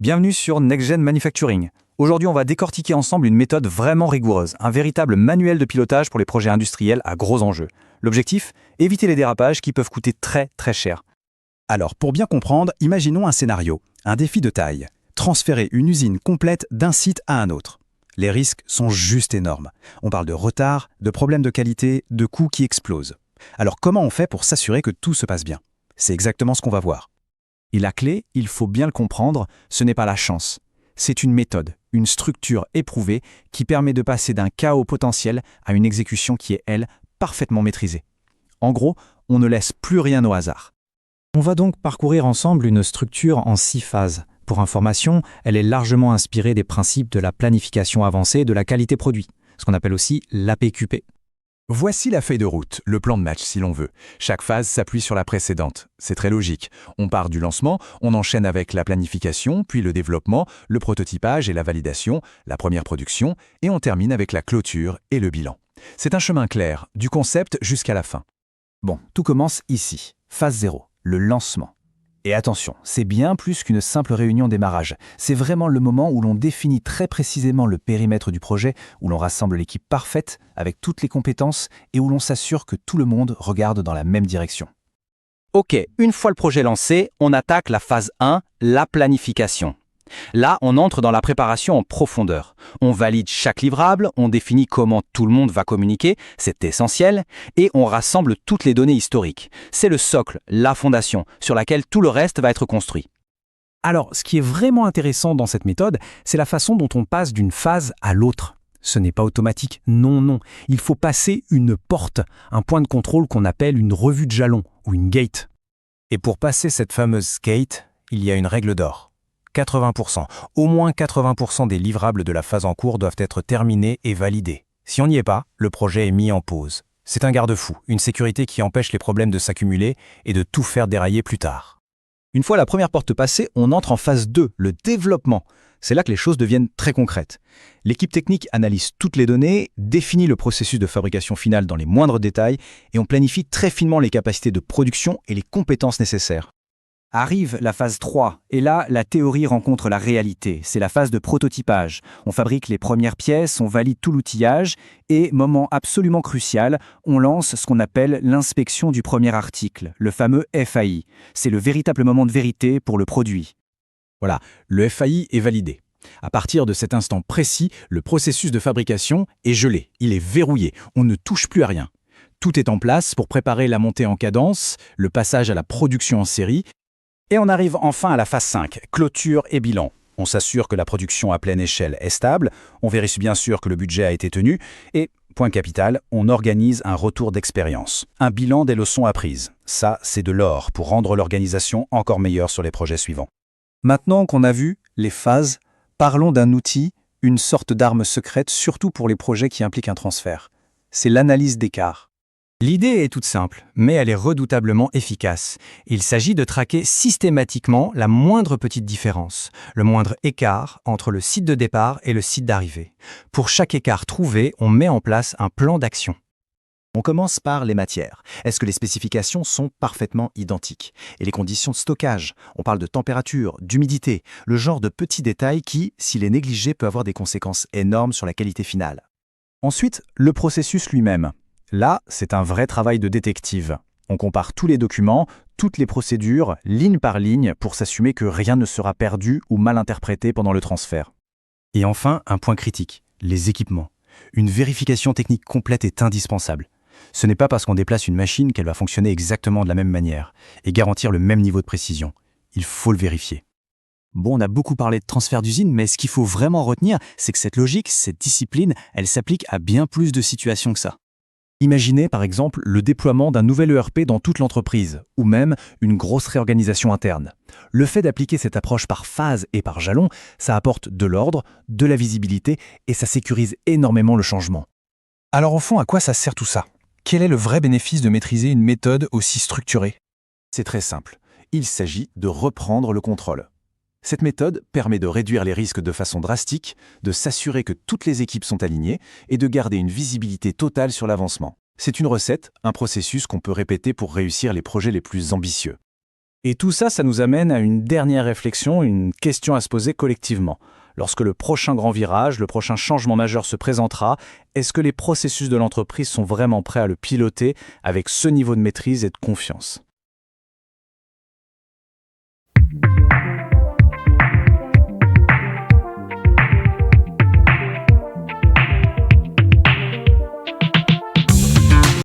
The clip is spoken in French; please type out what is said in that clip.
Bienvenue sur Next Gen Manufacturing. Aujourd'hui, on va décortiquer ensemble une méthode vraiment rigoureuse, un véritable manuel de pilotage pour les projets industriels à gros enjeux. L'objectif, éviter les dérapages qui peuvent coûter très cher. Alors, pour bien comprendre, imaginons un scénario, un défi de taille. Transférer une usine complète d'un site à un autre. Les risques sont juste énormes. On parle de retard, de problèmes de qualité, de coûts qui explosent. Alors comment on fait pour s'assurer que tout se passe bien? C'est exactement ce qu'on va voir. Et la clé, il faut bien le comprendre, ce n'est pas la chance. C'est une méthode, une structure éprouvée qui permet de passer d'un chaos potentiel à une exécution qui est, elle, parfaitement maîtrisée. En gros, on ne laisse plus rien au hasard. On va donc parcourir ensemble une structure en 6 phases. Pour information, elle est largement inspirée des principes de la planification avancée de la qualité produit, ce qu'on appelle aussi l'APQP. Voici la feuille de route, le plan de match si l'on veut. Chaque phase s'appuie sur la précédente. C'est très logique. On part du lancement, on enchaîne avec la planification, puis le développement, le prototypage et la validation, la première production, et on termine avec la clôture et le bilan. C'est un chemin clair, du concept jusqu'à la fin. Bon, tout commence ici, phase 0, le lancement. Et attention, c'est bien plus qu'une simple réunion démarrage. C'est vraiment le moment où l'on définit très précisément le périmètre du projet, où l'on rassemble l'équipe parfaite, avec toutes les compétences, et où l'on s'assure que tout le monde regarde dans la même direction. Ok, une fois le projet lancé, on attaque la phase 1, la planification. Là, on entre dans la préparation en profondeur. On valide chaque livrable, on définit comment tout le monde va communiquer, c'est essentiel, et on rassemble toutes les données historiques. C'est le socle, la fondation, sur laquelle tout le reste va être construit. Alors, ce qui est vraiment intéressant dans cette méthode, c'est la façon dont on passe d'une phase à l'autre. Ce n'est pas automatique, non. Il faut passer une porte, un point de contrôle qu'on appelle une revue de jalons, ou une gate. Et pour passer cette fameuse gate, il y a une règle d'or. 80%. Au moins 80% des livrables de la phase en cours doivent être terminés et validés. Si on n'y est pas, le projet est mis en pause. C'est un garde-fou, une sécurité qui empêche les problèmes de s'accumuler et de tout faire dérailler plus tard. Une fois la première porte passée, on entre en phase 2, le développement. C'est là que les choses deviennent très concrètes. L'équipe technique analyse toutes les données, définit le processus de fabrication finale dans les moindres détails et on planifie très finement les capacités de production et les compétences nécessaires. Arrive la phase 3, et là, la théorie rencontre la réalité. C'est la phase de prototypage. On fabrique les premières pièces, on valide tout l'outillage, et, moment absolument crucial, on lance ce qu'on appelle l'inspection du premier article, le fameux FAI. C'est le véritable moment de vérité pour le produit. Voilà, le FAI est validé. À partir de cet instant précis, le processus de fabrication est gelé, il est verrouillé, on ne touche plus à rien. Tout est en place pour préparer la montée en cadence, le passage à la production en série. Et on arrive enfin à la phase 5, clôture et bilan. On s'assure que la production à pleine échelle est stable, on vérifie bien sûr que le budget a été tenu, et, point capital, on organise un retour d'expérience, un bilan des leçons apprises. Ça, c'est de l'or pour rendre l'organisation encore meilleure sur les projets suivants. Maintenant qu'on a vu les phases, parlons d'un outil, une sorte d'arme secrète, surtout pour les projets qui impliquent un transfert. C'est l'analyse d'écart. L'idée est toute simple, mais elle est redoutablement efficace. Il s'agit de traquer systématiquement la moindre petite différence, le moindre écart entre le site de départ et le site d'arrivée. Pour chaque écart trouvé, on met en place un plan d'action. On commence par les matières. Est-ce que les spécifications sont parfaitement identiques? Et les conditions de stockage? On parle de température, d'humidité, le genre de petits détails qui, s'il est négligé, peut avoir des conséquences énormes sur la qualité finale. Ensuite, le processus lui-même. Là, c'est un vrai travail de détective. On compare tous les documents, toutes les procédures, ligne par ligne, pour s'assurer que rien ne sera perdu ou mal interprété pendant le transfert. Et enfin, un point critique, les équipements. Une vérification technique complète est indispensable. Ce n'est pas parce qu'on déplace une machine qu'elle va fonctionner exactement de la même manière et garantir le même niveau de précision. Il faut le vérifier. Bon, on a beaucoup parlé de transfert d'usine, mais ce qu'il faut vraiment retenir, c'est que cette logique, cette discipline, elle s'applique à bien plus de situations que ça. Imaginez par exemple le déploiement d'un nouvel ERP dans toute l'entreprise, ou même une grosse réorganisation interne. Le fait d'appliquer cette approche par phase et par jalon, ça apporte de l'ordre, de la visibilité et ça sécurise énormément le changement. Alors au fond, à quoi ça sert tout ça? Quel est le vrai bénéfice de maîtriser une méthode aussi structurée? C'est très simple. Il s'agit de reprendre le contrôle. Cette méthode permet de réduire les risques de façon drastique, de s'assurer que toutes les équipes sont alignées et de garder une visibilité totale sur l'avancement. C'est une recette, un processus qu'on peut répéter pour réussir les projets les plus ambitieux. Et tout ça, ça nous amène à une dernière réflexion, une question à se poser collectivement. Lorsque le prochain grand virage, le prochain changement majeur se présentera, est-ce que les processus de l'entreprise sont vraiment prêts à le piloter avec ce niveau de maîtrise et de confiance ?